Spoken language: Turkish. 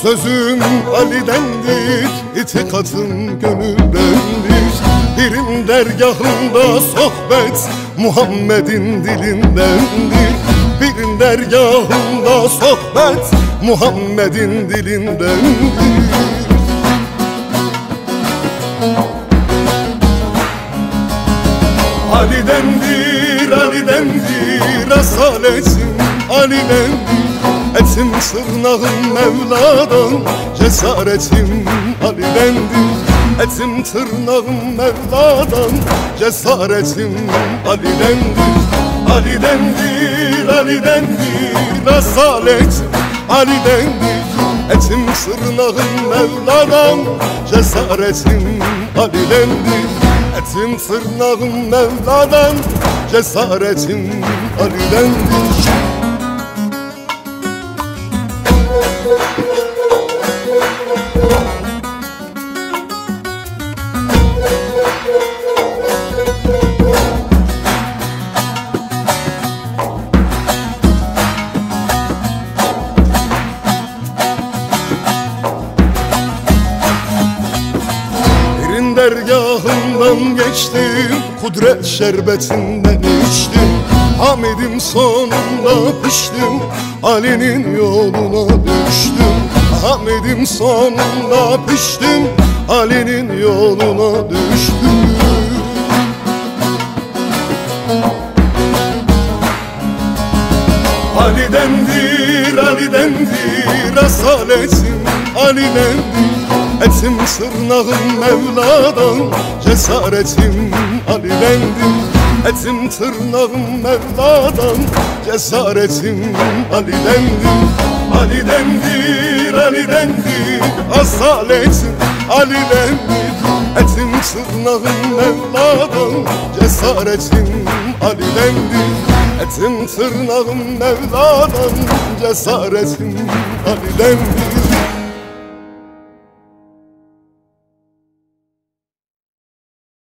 Sözüm Ali'dendir, itikatım gönüldendir. Birin dergahında sohbet Muhammed'in dilindendir. Birin dergahında sohbet Muhammed'in dilindendir. Ali'dendir, Ali'dendir, asaletim Ali'dendir. Etim tırnağım Mevla'dan, cesaretim Ali'dendir. Etim tırnağım Mevla'dan, cesaretim Ali'dendir. Ali'dendir, Ali'dendir, asaletim Ali'dendir. Etim tırnağım Mevla'dan, cesaretim Ali'dendir. Etim tırnağım Mevla'dan, cesaretim Ali'dendir. Dergahından geçtim, kudret şerbetinden içtim. Hamid'im sonunda piştim, Ali'nin yoluna düştüm. Hamid'im sonunda piştim, Ali'nin yoluna düştüm. Ali'dendir, Ali'dendir, asaletim Ali'dendir. Etim tırnağım Mevla'dan, cesaretim Ali'dendir. Etim tırnağım Mevla'dan, cesaretim Ali'dendir. Ali'dendir, Ali'dendir, asaletim Ali'dendir. Etim tırnağım Mevla'dan, cesaretim Ali'dendir. Etim tırnağım Mevla'dan, cesaretim Ali'dendir.